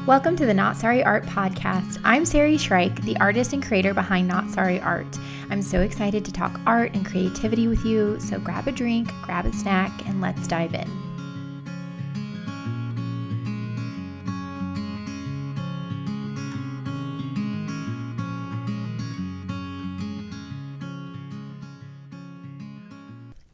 Welcome to the Not Sari Art Podcast. I'm Sari, the artist and creator behind Not Sari Art. I'm so excited to talk art and creativity with you, so grab a drink, grab a snack, and let's dive in.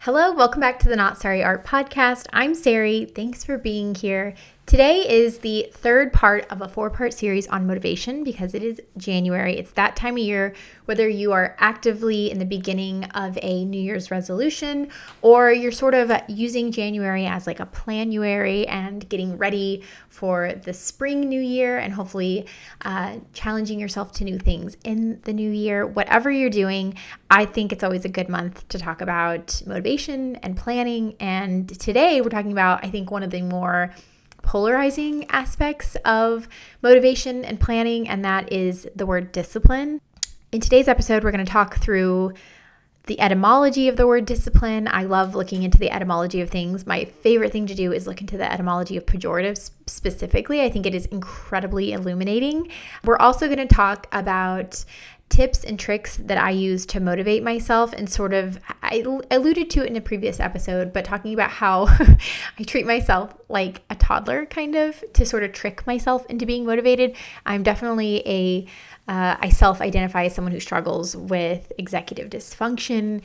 Hello, welcome back to the Not Sari Art Podcast. I'm Sari. Thanks for being here. Today is the third part of a 4-part series on motivation because it is January. It's that time of year, whether you are actively in the beginning of a New Year's resolution or you're sort of using January as like a planuary and getting ready for the spring new year and hopefully challenging yourself to new things in the new year. Whatever you're doing, I think it's always a good month to talk about motivation and planning. And today we're talking about, I think, one of the more polarizing aspects of motivation and planning, and that is the word discipline. In today's episode, we're going to talk through the etymology of the word discipline. I love looking into the etymology of things. My favorite thing to do is look into the etymology of pejoratives specifically. I think it is incredibly illuminating. We're also going to talk about tips and tricks that I use to motivate myself, and sort of, I alluded to it in a previous episode, but talking about how I treat myself like a toddler kind of to sort of trick myself into being motivated. I'm definitely I self-identify as someone who struggles with executive dysfunction.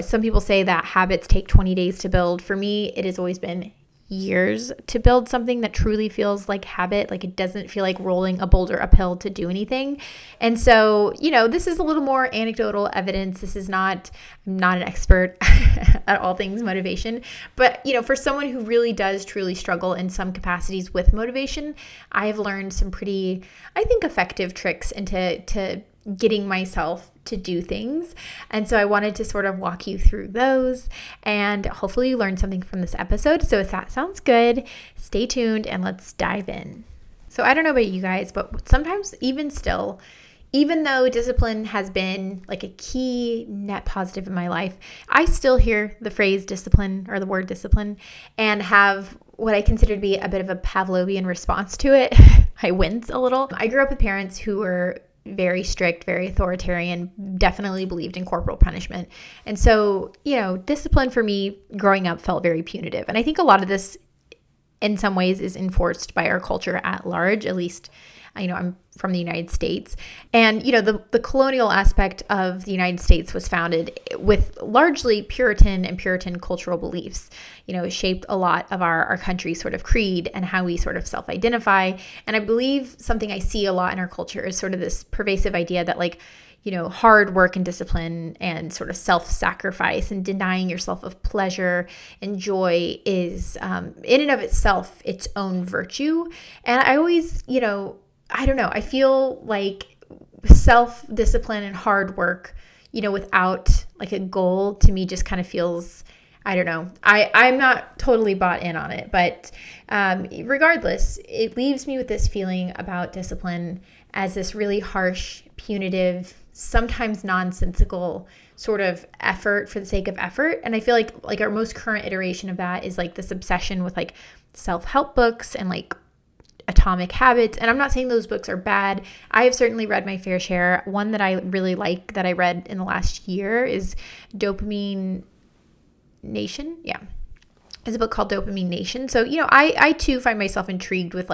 Some people say that habits take 20 days to build. For me, it has always been years to build something that truly feels like habit. Like, it doesn't feel like rolling a boulder uphill to do anything. And so, this is a little more anecdotal evidence. I'm not an expert at all things motivation, but for someone who really does truly struggle in some capacities with motivation, I have learned some pretty, I think, effective tricks into getting myself to do things. And so I wanted to sort of walk you through those, and hopefully you learned something from this episode. So if that sounds good, stay tuned and let's dive in. So I don't know about you guys, but sometimes even though discipline has been like a key net positive in my life, I still hear the phrase discipline or the word discipline and have what I consider to be a bit of a Pavlovian response to it. I wince a little. I grew up with parents who were very strict, very authoritarian, definitely believed in corporal punishment. And so, discipline for me growing up felt very punitive. And I think a lot of this in some ways is enforced by our culture at large. At least, I'm from the United States. And, the colonial aspect of the United States was founded with largely Puritan cultural beliefs. It shaped a lot of our country's sort of creed and how we sort of self-identify. And I believe something I see a lot in our culture is sort of this pervasive idea that hard work and discipline and sort of self-sacrifice and denying yourself of pleasure and joy is in and of itself its own virtue. And I always, I don't know, I feel like self-discipline and hard work, without like a goal, to me just kind of feels, I don't know. I'm not totally bought in on it, but regardless, it leaves me with this feeling about discipline as this really harsh, punitive, sometimes nonsensical sort of effort for the sake of effort. And I feel like our most current iteration of that is like this obsession with like self-help books and like Atomic Habits. And I'm not saying those books are bad. I have certainly read my fair share. One that I really like that I read in the last year is Dopamine Nation. Yeah. It's a book called Dopamine Nation. So, I too find myself intrigued with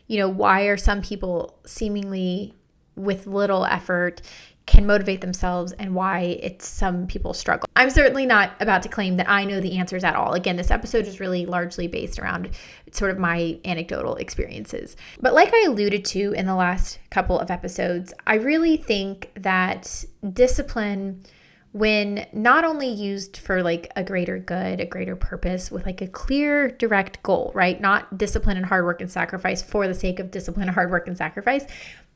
why are some people seemingly with little effort can motivate themselves and why some people struggle. I'm certainly not about to claim that I know the answers at all. Again, this episode is really largely based around sort of my anecdotal experiences. But like I alluded to in the last couple of episodes, I really think that discipline, when not only used for like a greater good, a greater purpose with like a clear, direct goal, right? Not discipline and hard work and sacrifice for the sake of discipline, hard work and sacrifice,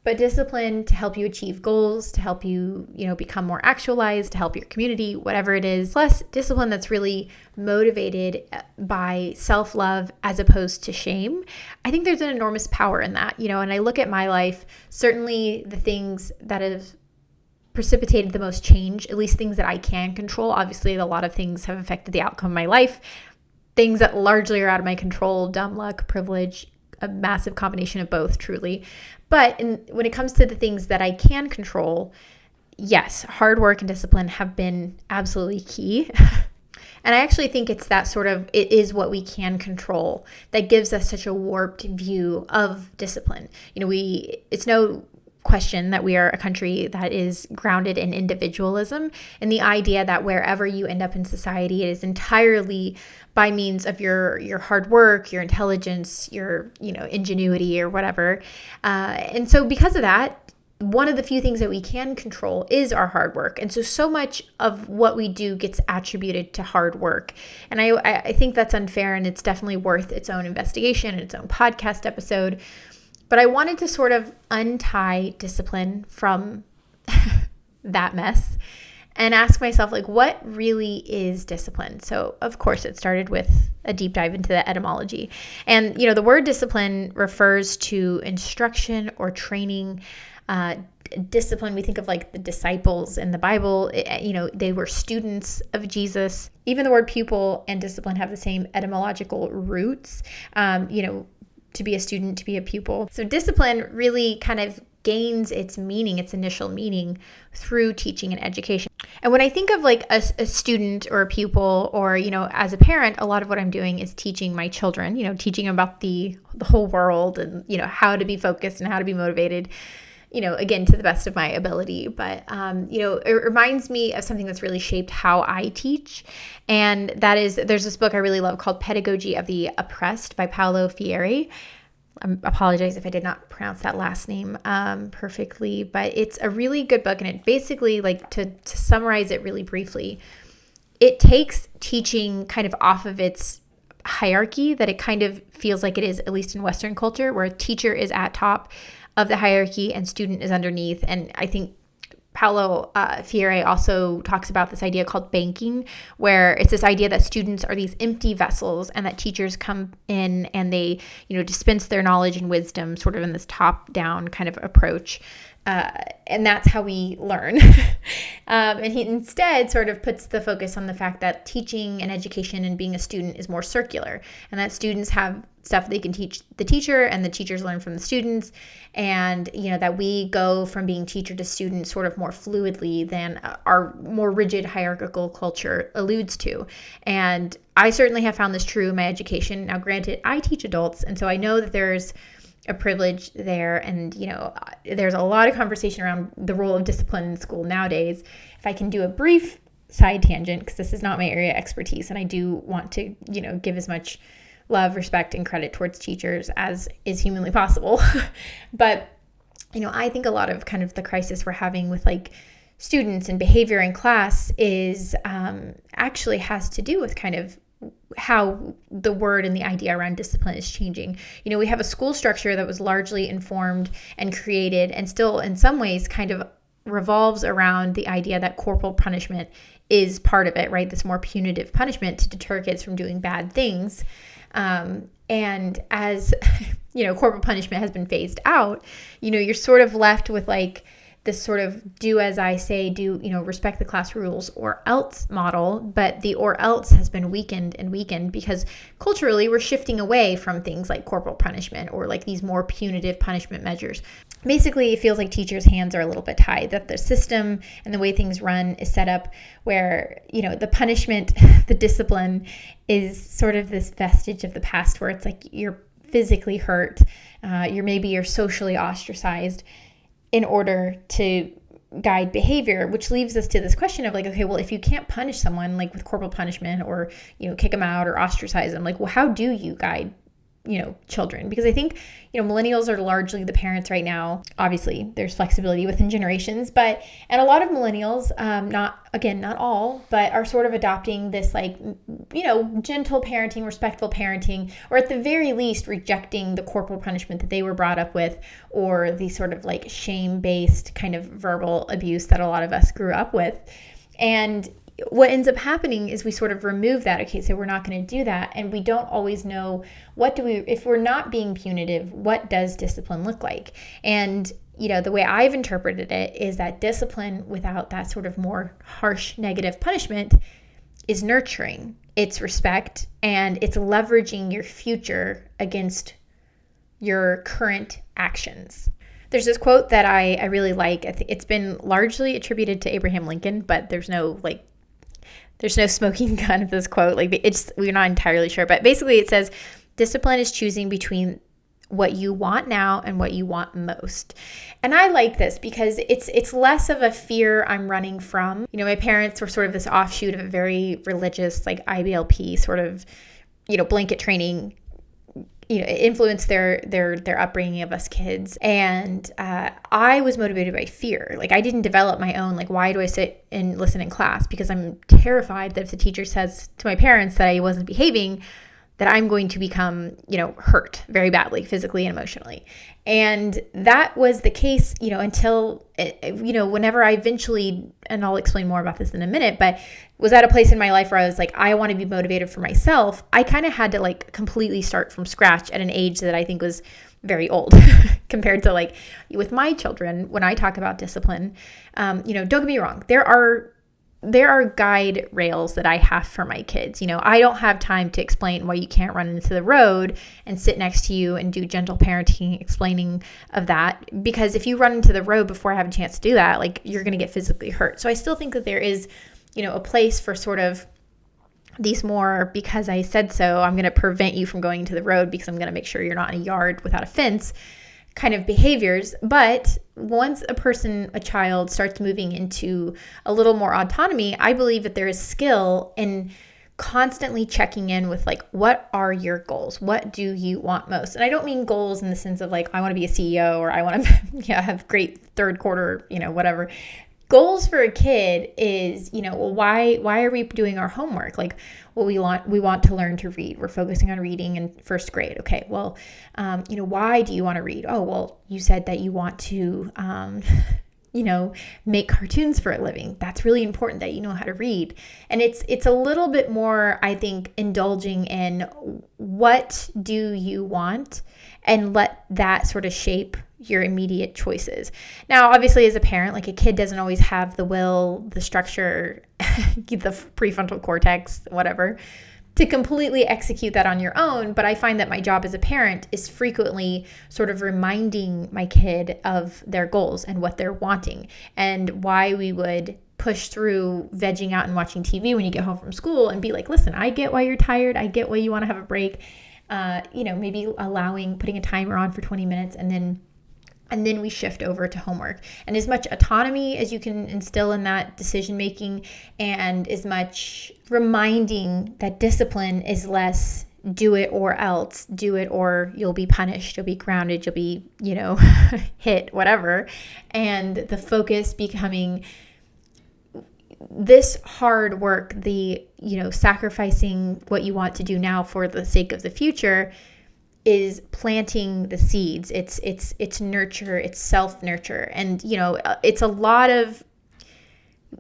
but discipline to help you achieve goals, to help you, become more actualized, to help your community, whatever it is. Plus discipline that's really motivated by self-love as opposed to shame. I think there's an enormous power in that, and I look at my life, certainly the things that have precipitated the most change, at least things that I can control. Obviously, a lot of things have affected the outcome of my life. Things that largely are out of my control, dumb luck, privilege, a massive combination of both, truly. But when it comes to the things that I can control, yes, hard work and discipline have been absolutely key. And I actually think it's that sort of, it is what we can control that gives us such a warped view of discipline. It's no question that we are a country that is grounded in individualism and the idea that wherever you end up in society, it is entirely by means of your hard work, your intelligence, your ingenuity or whatever. And so because of that, one of the few things that we can control is our hard work. And so much of what we do gets attributed to hard work. And I think that's unfair, and it's definitely worth its own investigation and its own podcast episode. But I wanted to sort of untie discipline from that mess and ask myself, what really is discipline? So, of course, it started with a deep dive into the etymology. And, the word discipline refers to instruction or training. Discipline, we think of the disciples in the Bible, they were students of Jesus. Even the word pupil and discipline have the same etymological roots, to be a student, to be a pupil. So discipline really kind of gains its meaning, its initial meaning through teaching and education. And when I think of a student or a pupil or, as a parent, a lot of what I'm doing is teaching my children, teaching them about the whole world and, how to be focused and how to be motivated, again, to the best of my ability. But, it reminds me of something that's really shaped how I teach. And that is, there's this book I really love called Pedagogy of the Oppressed by Paulo Freire. I apologize if I did not pronounce that last name perfectly, but it's a really good book. And it basically, to summarize it really briefly, it takes teaching kind of off of its hierarchy that it kind of feels like it is, at least in Western culture, where a teacher is at top of the hierarchy and student is underneath. And I think Paulo Freire also talks about this idea called banking, where it's this idea that students are these empty vessels and that teachers come in and they, dispense their knowledge and wisdom sort of in this top-down kind of approach. And that's how we learn. And he instead sort of puts the focus on the fact that teaching and education and being a student is more circular, and that students have stuff they can teach the teacher and the teachers learn from the students. And, that we go from being teacher to student sort of more fluidly than our more rigid hierarchical culture alludes to. And I certainly have found this true in my education. Now, granted, I teach adults, and so I know that there's a privilege there. And, there's a lot of conversation around the role of discipline in school nowadays. If I can do a brief side tangent, because this is not my area of expertise, and I do want to, give as much love, respect, and credit towards teachers as is humanly possible. But, I think a lot of kind of the crisis we're having with students and behavior in class is actually has to do with kind of how the word and the idea around discipline is changing. We have a school structure that was largely informed and created and still in some ways kind of revolves around the idea that corporal punishment is part of it, right? This more punitive punishment to deter kids from doing bad things. And as, corporal punishment has been phased out, you're sort of left with this sort of do as I say, respect the class rules or else model. But the or else has been weakened and weakened because culturally we're shifting away from things like corporal punishment or these more punitive punishment measures. Basically, it feels like teachers' hands are a little bit tied, that the system and the way things run is set up where, the punishment, the discipline is sort of this vestige of the past where it's you're physically hurt, you're socially ostracized in order to guide behavior, which leaves us to this question of okay, well, if you can't punish someone with corporal punishment or, kick them out or ostracize them, well, how do you guide, children? Because I think, millennials are largely the parents right now. Obviously, there's flexibility within generations, and a lot of millennials, not all, but are sort of adopting this gentle parenting, respectful parenting, or at the very least rejecting the corporal punishment that they were brought up with, or the sort of shame-based kind of verbal abuse that a lot of us grew up with. And what ends up happening is we sort of remove that. Okay, so we're not going to do that. And we don't always know if we're not being punitive, what does discipline look like? And, the way I've interpreted it is that discipline without that sort of more harsh negative punishment is nurturing. It's respect, and it's leveraging your future against your current actions. There's this quote that I really like. I think it's been largely attributed to Abraham Lincoln, but there's no smoking gun of this quote. We're not entirely sure, but basically it says, discipline is choosing between what you want now and what you want most. And I like this because it's less of a fear I'm running from. My parents were sort of this offshoot of a very religious, like IBLP sort of, blanket training, influenced their upbringing of us kids. And I was motivated by fear. I didn't develop my own, why do I sit and listen in class? Because I'm terrified that if the teacher says to my parents that I wasn't behaving, that I'm going to become, hurt very badly, physically and emotionally. And that was the case, until, whenever I eventually, and I'll explain more about this in a minute, but was at a place in my life where I was like, I want to be motivated for myself. I kind of had to completely start from scratch at an age that I think was very old compared to with my children. When I talk about discipline, don't get me wrong, there are guide rails that I have for my kids. I don't have time to explain why you can't run into the road and sit next to you and do gentle parenting explaining of that. Because if you run into the road before I have a chance to do that, you're going to get physically hurt. So I still think that there is, a place for sort of these more, because I said so, I'm going to prevent you from going into the road because I'm going to make sure you're not in a yard without a fence kind of behaviors. But once a child starts moving into a little more autonomy, I believe that there is skill in constantly checking in with what are your goals? What do you want most? And I don't mean goals in the sense of I want to be a CEO or I want to have great third quarter, whatever. Goals for a kid is, why are we doing our homework? We want to learn to read. We're focusing on reading in first grade. Okay, well, why do you want to read? Oh, well, you said that you want to, make cartoons for a living. That's really important that you know how to read. And it's a little bit more, I think, indulging in what do you want and let that sort of shape your immediate choices. Now, obviously, as a parent, a kid doesn't always have the will, the structure, the prefrontal cortex, whatever, to completely execute that on your own. But I find that my job as a parent is frequently sort of reminding my kid of their goals and what they're wanting and why we would push through vegging out and watching TV when you get home from school and be like, listen, I get why you're tired. I get why you want to have a break. Maybe putting a timer on for 20 minutes and then we shift over to homework. And as much autonomy as you can instill in that decision making, and as much reminding that discipline is less do it or else, do it or you'll be punished, you'll be grounded, you'll be, hit, whatever. And the focus becoming this hard work, the, sacrificing what you want to do now for the sake of the future, is planting the seeds. It's nurture, it's self-nurture. And, it's a lot of,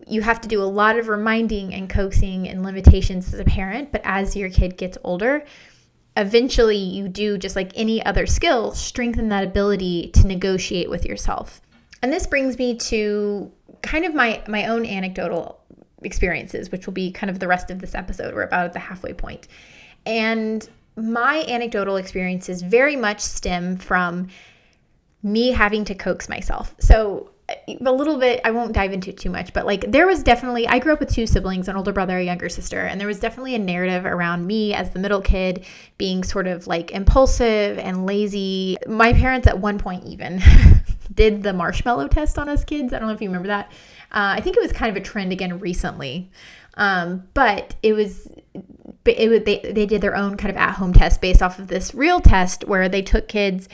you have to do a lot of reminding and coaxing and limitations as a parent. But as your kid gets older, eventually you do, just like any other skill, strengthen that ability to negotiate with yourself. And this brings me to kind of my own anecdotal experiences, which will be kind of the rest of this episode. We're about at the halfway point. And my anecdotal experiences very much stem from me having to coax myself. So a little bit, I won't dive into it too much, but there was definitely, I grew up with two siblings, an older brother, a younger sister, and there was definitely a narrative around me as the middle kid being sort of impulsive and lazy. My parents at one point even did the marshmallow test on us kids. I don't know if you remember that. I think it was kind of a trend again recently. But they did their own kind of at-home test based off of this real test where they took kids,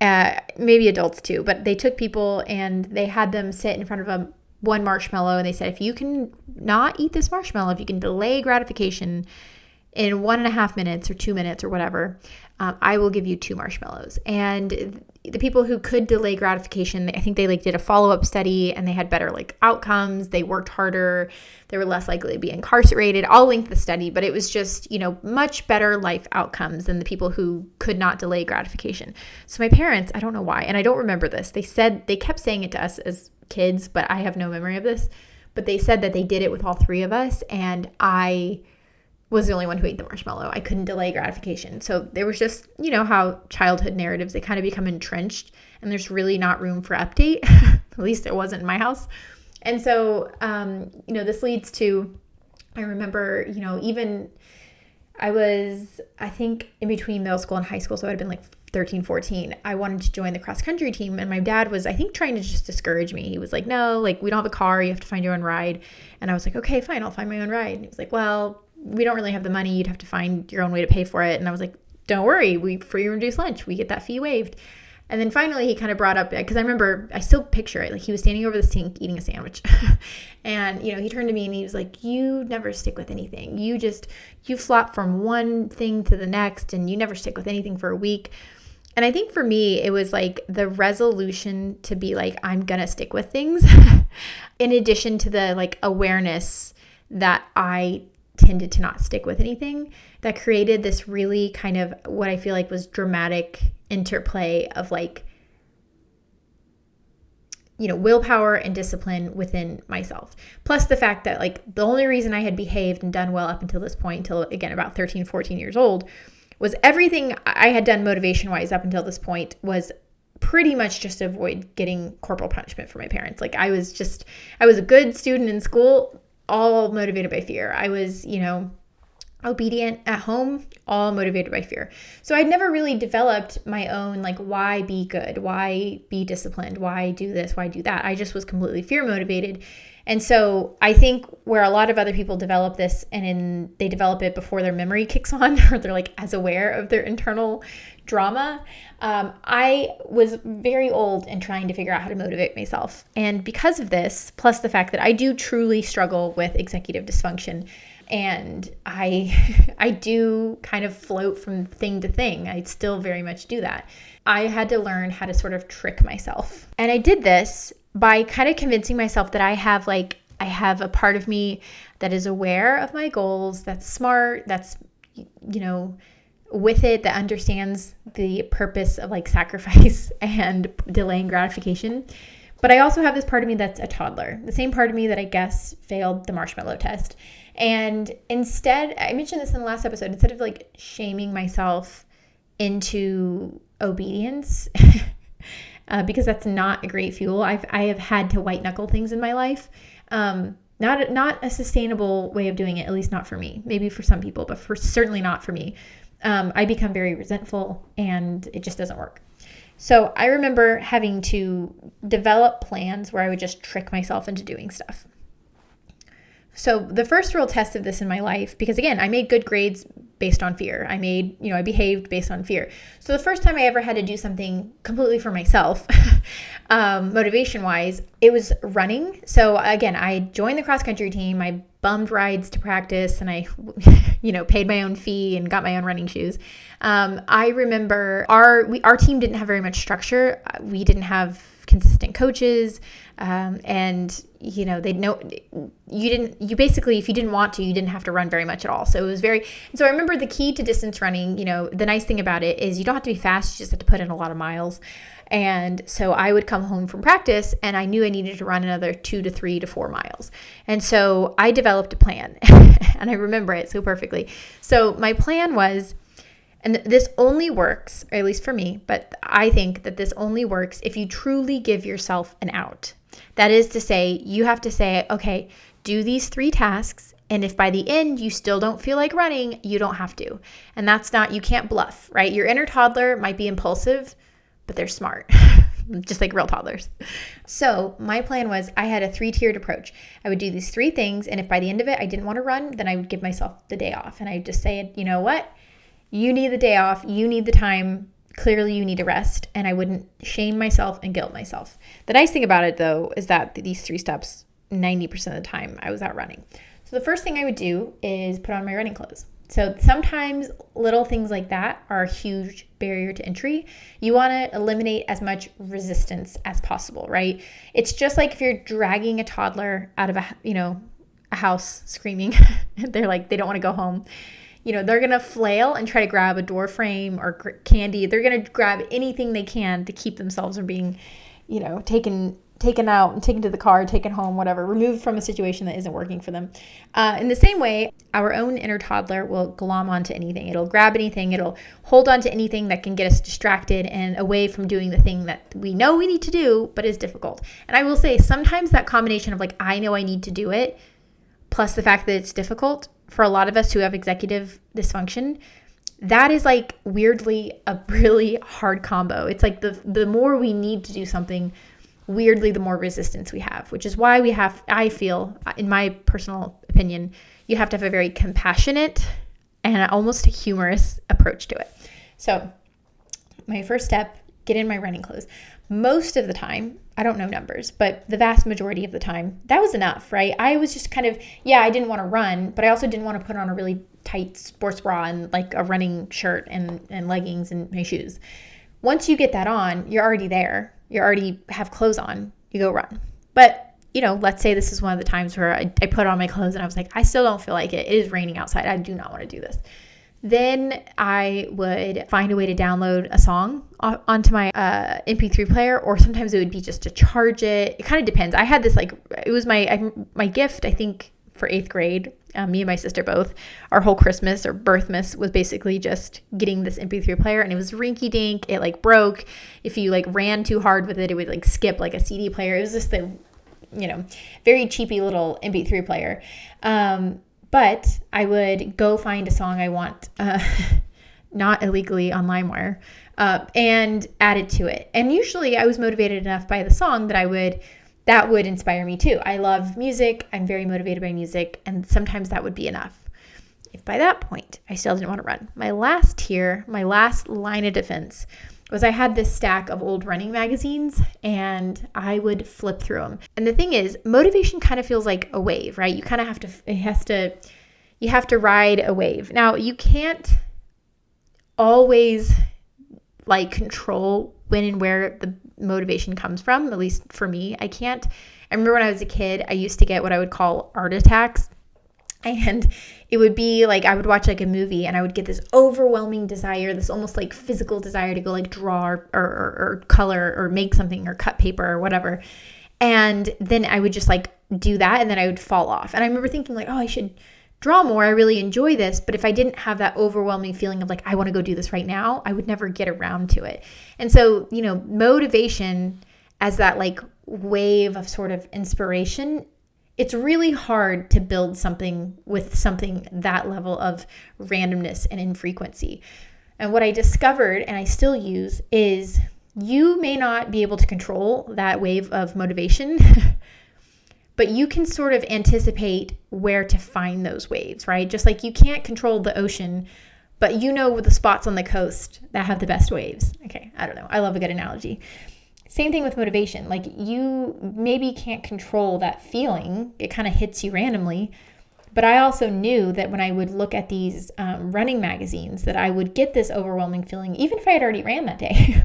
maybe adults too, but they took people and they had them sit in front of one marshmallow, and they said, if you can not eat this marshmallow, if you can delay gratification in 1.5 minutes or 2 minutes or whatever, I will give you 2 marshmallows. And the people who could delay gratification, I think they did a follow-up study and they had better outcomes. They worked harder. They were less likely to be incarcerated. I'll link the study, but it was just, much better life outcomes than the people who could not delay gratification. So my parents, I don't know why, and I don't remember this. They kept saying it to us as kids, but I have no memory of this. But they said that they did it with all 3 of us, and I was the only one who ate the marshmallow. I couldn't delay gratification. So there was just, how childhood narratives, they kind of become entrenched and there's really not room for update. At least it wasn't in my house. And so, this leads to, I remember, even I was, I think, in between middle school and high school, so I would have been like 13, 14. I wanted to join the cross country team, and my dad was, I think, trying to just discourage me. He was like, no, like, we don't have a car. You have to find your own ride. And I was like, okay, fine, I'll find my own ride. And he was like, well, we don't really have the money. You'd have to find your own way to pay for it. And I was like, don't worry, we free and reduced lunch. We get that fee waived. And then finally he kind of brought up, because I remember, I still picture it, like he was standing over the sink eating a sandwich. And, he turned to me and he was like, you never stick with anything. You flop from one thing to the next and you never stick with anything for a week. And I think for me, it was like the resolution to be like, I'm going to stick with things. In addition to the like awareness that I tended to not stick with anything, that created this really kind of what I feel like was dramatic interplay of like, willpower and discipline within myself. Plus the fact that like the only reason I had behaved and done well up until this point, until again about 13, 14 years old, was everything I had done motivation wise up until this point was pretty much just to avoid getting corporal punishment from my parents. Like I was a good student in school, all motivated by fear. I was, obedient at home, all motivated by fear. So I'd never really developed my own, like, why be good? Why be disciplined? Why do this? Why do that? I just was completely fear motivated. And so I think where a lot of other people develop this they develop it before their memory kicks on, or they're like as aware of their internal drama. I was very old in trying to figure out how to motivate myself. And because of this, plus the fact that I do truly struggle with executive dysfunction, and I do kind of float from thing to thing. I still very much do that. I had to learn how to sort of trick myself. And I did this by kind of convincing myself that I have a part of me that is aware of my goals, that's smart, that's, with it, that understands the purpose of like sacrifice and delaying gratification. But I also have this part of me that's a toddler, the same part of me that I guess failed the marshmallow test. And instead, I mentioned this in the last episode, instead of like shaming myself into obedience, because that's not a great fuel. I have had to white knuckle things in my life. Not a sustainable way of doing it, at least not for me. Maybe for some people, but certainly not for me. I become very resentful and it just doesn't work. So I remember having to develop plans where I would just trick myself into doing stuff. So the first real test of this in my life, because again, I made good grades based on fear. I behaved based on fear. So the first time I ever had to do something completely for myself, motivation wise, it was running. So again, I joined the cross country team. I bummed rides to practice and I, paid my own fee and got my own running shoes. I remember our team didn't have very much structure. We didn't have consistent coaches. And they'd know basically, if you didn't want to, you didn't have to run very much at all. So it was so I remember the key to distance running, the nice thing about it is you don't have to be fast. You just have to put in a lot of miles. And so I would come home from practice and I knew I needed to run another 2 to 3 to 4 miles. And so I developed a plan and I remember it so perfectly. So my plan was, and this only works, or at least for me, but I think that this only works if you truly give yourself an out. That is to say, you have to say, okay, do these 3 tasks. And if by the end you still don't feel like running, you don't have to. And you can't bluff, right? Your inner toddler might be impulsive, but they're smart, just like real toddlers. So my plan was I had a 3-tiered approach. I would do these 3 things. And if by the end of it, I didn't want to run, then I would give myself the day off. And I would just say, you know what? You need the day off. You need the time. Clearly you need to rest. And I wouldn't shame myself and guilt myself. The nice thing about it though, is that these 3 steps, 90% of the time I was out running. So the first thing I would do is put on my running clothes. So sometimes little things like that are a huge barrier to entry. You want to eliminate as much resistance as possible, right? It's just like if you're dragging a toddler out of a house screaming, they don't want to go home. They're going to flail and try to grab a door frame or candy. They're going to grab anything they can to keep themselves from being, taken taken out and taken to the car, taken home, whatever, removed from a situation that isn't working for them. In the same way, our own inner toddler will glom onto anything. It'll grab anything. It'll hold on to anything that can get us distracted and away from doing the thing that we know we need to do, but is difficult. And I will say sometimes that combination of like, I know I need to do it, plus the fact that it's difficult for a lot of us who have executive dysfunction, that is like weirdly a really hard combo. It's like the more we need to do something, weirdly, the more resistance we have, which is why I feel, in my personal opinion, you have to have a very compassionate and almost humorous approach to it. So my first step, get in my running clothes. Most of the time, I don't know numbers, but the vast majority of the time, that was enough, right? I was just kind of, I didn't want to run, but I also didn't want to put on a really tight sports bra and like a running shirt and leggings and my shoes. Once you get that on, you're already there. You already have clothes on, you go run. But, let's say this is one of the times where I put on my clothes and I was like, I still don't feel like it. It is raining outside. I do not want to do this. Then I would find a way to download a song onto my MP3 player, or sometimes it would be just to charge it. It kind of depends. I had this it was my gift, I think, for 8th grade. Me and my sister both, our whole Christmas or birthmas was basically just getting this MP3 player, and it was rinky dink. It broke. If you ran too hard with it, it would skip a CD player. It was just the, very cheapy little MP3 player. But I would go find a song I want, not illegally on LimeWire, and add it to it. And usually I was motivated enough by the song that would inspire me too. I love music. I'm very motivated by music, and sometimes that would be enough. If by that point I still didn't want to run, my last line of defense was I had this stack of old running magazines, and I would flip through them. And the thing is, motivation kind of feels like a wave, right? You kind of you have to ride a wave. Now, you can't always control when and where the motivation comes from. At least for me, I can't. I remember when I was a kid, I used to get what I would call art attacks. And it would be I would watch a movie, and I would get this overwhelming desire, this almost physical desire to go draw or color or make something or cut paper or whatever. And then I would just do that, and then I would fall off. And I remember thinking I should draw more. I really enjoy this. But if I didn't have that overwhelming feeling of I want to go do this right now, I would never get around to it. And so, motivation as that wave of sort of inspiration, it's really hard to build something with something that level of randomness and infrequency. And what I discovered, and I still use, is you may not be able to control that wave of motivation, but you can sort of anticipate where to find those waves, right? Just you can't control the ocean, but the spots on the coast that have the best waves. Okay, I don't know. I love a good analogy. Same thing with motivation. You maybe can't control that feeling. It kind of hits you randomly. But I also knew that when I would look at these running magazines, that I would get this overwhelming feeling, even if I had already ran that day.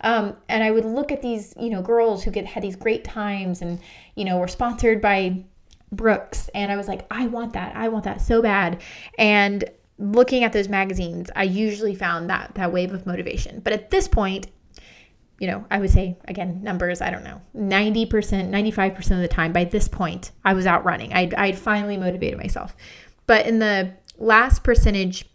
And I would look at these, girls who had these great times and, were sponsored by Brooks. And I was I want that so bad. And looking at those magazines, I usually found that wave of motivation. But at this point, I would say, again, numbers, I don't know, 90%, 95% of the time, by this point, I was out running. I'd finally motivated myself. But in the last percentage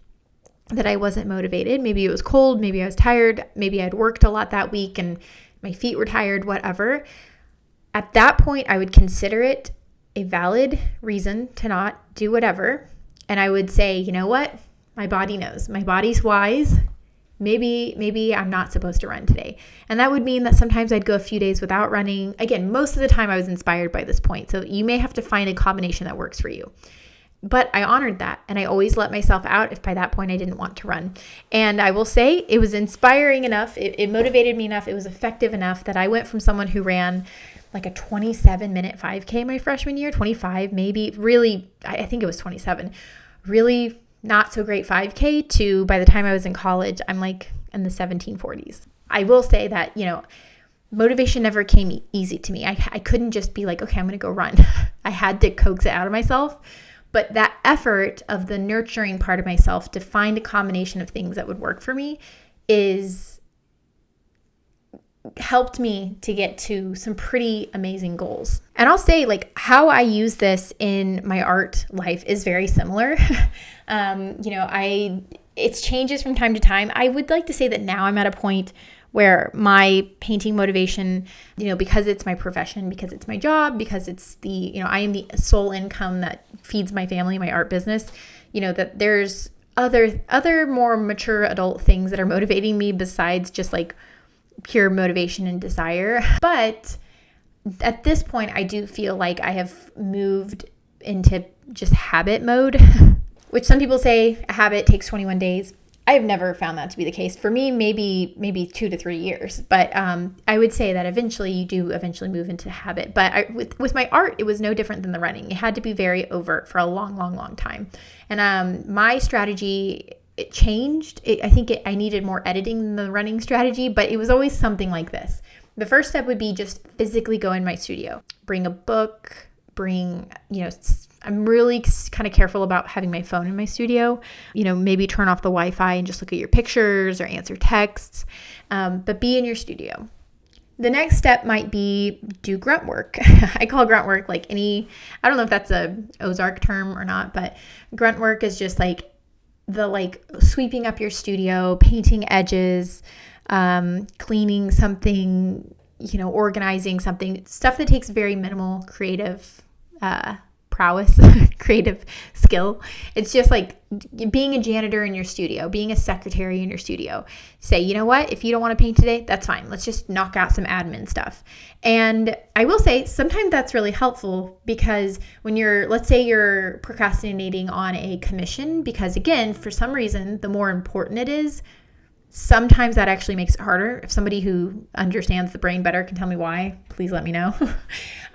that I wasn't motivated, maybe it was cold, maybe I was tired, maybe I'd worked a lot that week and my feet were tired, whatever. At that point, I would consider it a valid reason to not do whatever. And I would say, you know what? My body knows. My body's wise. Maybe I'm not supposed to run today. And that would mean that sometimes I'd go a few days without running. Again, most of the time I was inspired by this point. So you may have to find a combination that works for you. But I honored that, and I always let myself out if by that point I didn't want to run. And I will say it was inspiring enough. It motivated me enough. It was effective enough that I went from someone who ran a 27-minute 5K my freshman year, 25 maybe, really, I think it was 27, really not so great 5K to by the time I was in college, I'm in the 1740s. I will say that, motivation never came easy to me. I couldn't just be okay, I'm going to go run. I had to coax it out of myself. But that effort of the nurturing part of myself to find a combination of things that would work for me is helped me to get to some pretty amazing goals. And I'll say, like, how I use this in my art life is very similar. It changes from time to time. I would like to say that now I'm at a point where my painting motivation, because it's my profession, because it's my job, because it's I am the sole income that feeds my family, my art business, that there's other more mature adult things that are motivating me besides just like pure motivation and desire. But at this point, I do feel like I have moved into just habit mode, which some people say a habit takes 21 days. I've never found that to be the case. For me, maybe 2 to 3 years. But I would say that eventually you do move into habit. But with my art, it was no different than the running. It had to be very overt for a long, long, long time. And my strategy, it changed. I needed more editing than the running strategy, but it was always something like this. The first step would be just physically go in my studio, bring a book, I'm really kind of careful about having my phone in my studio, maybe turn off the Wi-Fi and just look at your pictures or answer texts, but be in your studio. The next step might be do grunt work. I call grunt work I don't know if that's a Ozark term or not, but grunt work is just like the sweeping up your studio, painting edges, cleaning something, organizing something, stuff that takes very minimal creative prowess, creative skill. It's just like being a janitor in your studio, being a secretary in your studio. Say, you know what? If you don't want to paint today, that's fine. Let's just knock out some admin stuff. And I will say sometimes that's really helpful because when let's say you're procrastinating on a commission, because again, for some reason, the more important it is, sometimes that actually makes it harder. If somebody who understands the brain better can tell me why, please let me know.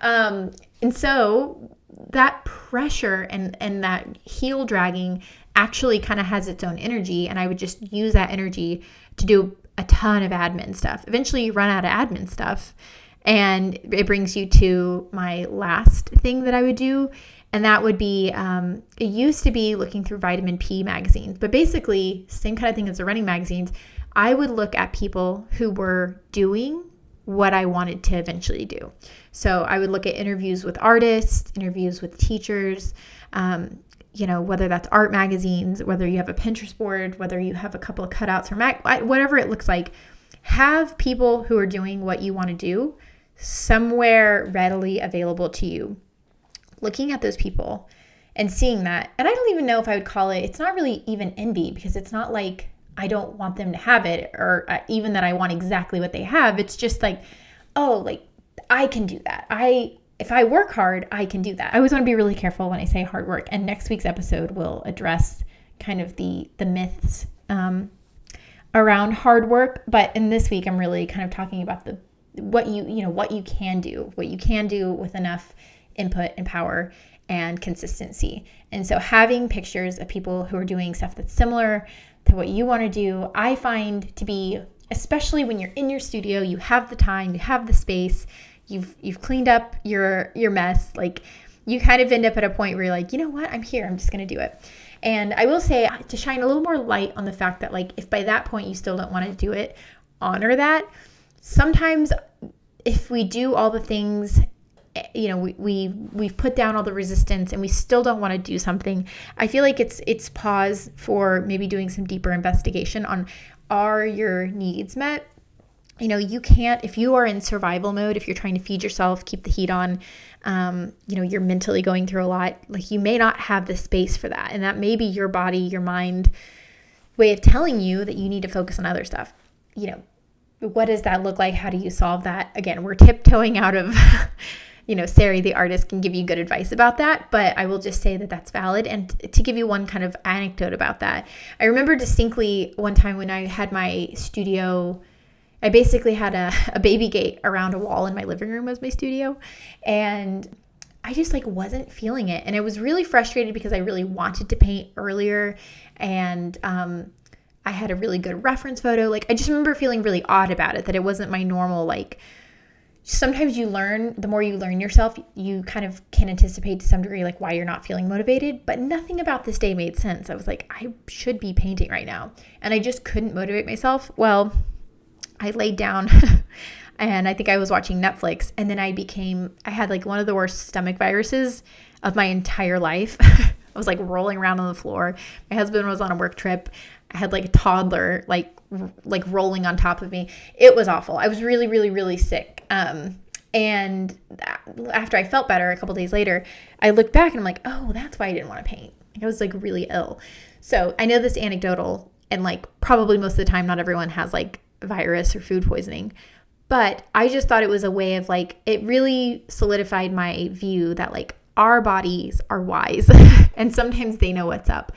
And so that pressure and that heel dragging actually kind of has its own energy. And I would just use that energy to do a ton of admin stuff. Eventually you run out of admin stuff. And it brings you to my last thing that I would do. And that would be, it used to be looking through vitamin P magazines, but basically same kind of thing as the running magazines. I would look at people who were doing what I wanted to eventually do. So I would look at interviews with artists, interviews with teachers, whether that's art magazines, whether you have a Pinterest board, whether you have a couple of cutouts or whatever it looks like. Have people who are doing what you want to do somewhere readily available to you. Looking at those people and seeing that, and I don't even know if I would call it's not really even envy, because it's not like I don't want them to have it or even that I want exactly what they have. It's just like, I can do that. If I work hard, I can do that. I always want to be really careful when I say hard work, and next week's episode will address kind of the myths around hard work. But in this week, I'm really kind of talking about what you can do with enough input and power and consistency. And so having pictures of people who are doing stuff that's similar to what you want to do, I find to be, especially when you're in your studio, you have the time, you have the space, you've cleaned up your mess, like you kind of end up at a point where you're like, you know what, I'm here, I'm just going to do it. And I will say, to shine a little more light on the fact that if by that point you still don't want to do it, honor that. Sometimes if we do all the things, we've put down all the resistance and we still don't want to do something, I feel like it's pause for maybe doing some deeper investigation on, are your needs met? You can't, if you are in survival mode, if you're trying to feed yourself, keep the heat on, you're mentally going through a lot, you may not have the space for that. And that may be your body, your mind way of telling you that you need to focus on other stuff. What does that look like? How do you solve that? Again, we're tiptoeing out of Sari, the artist, can give you good advice about that, but I will just say that that's valid. And to give you one kind of anecdote about that, I remember distinctly one time when I had my studio, I basically had a baby gate around a wall in my living room as my studio, and I just wasn't feeling it. And I was really frustrated because I really wanted to paint earlier, and I had a really good reference photo. I just remember feeling really odd about it, that it wasn't my normal, sometimes you learn, the more you learn yourself, you kind of can anticipate to some degree why you're not feeling motivated, but nothing about this day made sense. I was like, I should be painting right now. And I just couldn't motivate myself. Well, I laid down and I think I was watching Netflix, and then I had like one of the worst stomach viruses of my entire life. I was like rolling around on the floor. My husband was on a work trip. I had like a toddler like rolling on top of me. It was awful. I was really, really, really sick. And after I felt better a couple days later, I looked back and I'm like, oh, that's why I didn't want to paint. I was like really ill. So I know this anecdotal, and like probably most of the time, not everyone has like virus or food poisoning, but I just thought it was a way of like, it really solidified my view that like our bodies are wise and sometimes they know what's up.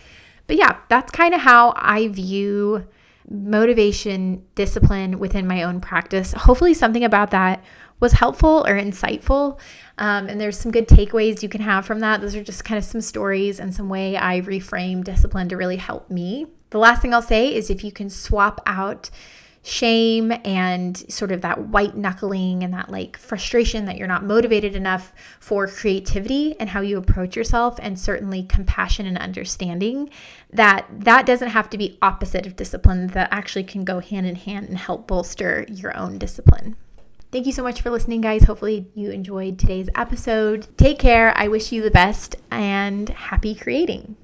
But yeah, that's kind of how I view motivation, discipline within my own practice. Hopefully something about that was helpful or insightful. And there's some good takeaways you can have from that. Those are just kind of some stories and some way I reframe discipline to really help me. The last thing I'll say is if you can swap out shame and sort of that white knuckling and that like frustration that you're not motivated enough for creativity and how you approach yourself, and certainly compassion and understanding, that doesn't have to be opposite of discipline, that actually can go hand in hand and help bolster your own discipline. Thank you so much for listening, guys. Hopefully you enjoyed today's episode. Take care. I wish you the best and happy creating.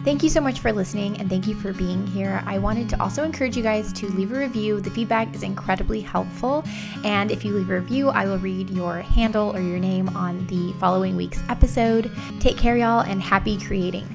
Thank you so much for listening, and thank you for being here. I wanted to also encourage you guys to leave a review. The feedback is incredibly helpful, and if you leave a review, I will read your handle or your name on the following week's episode. Take care, y'all, and happy creating.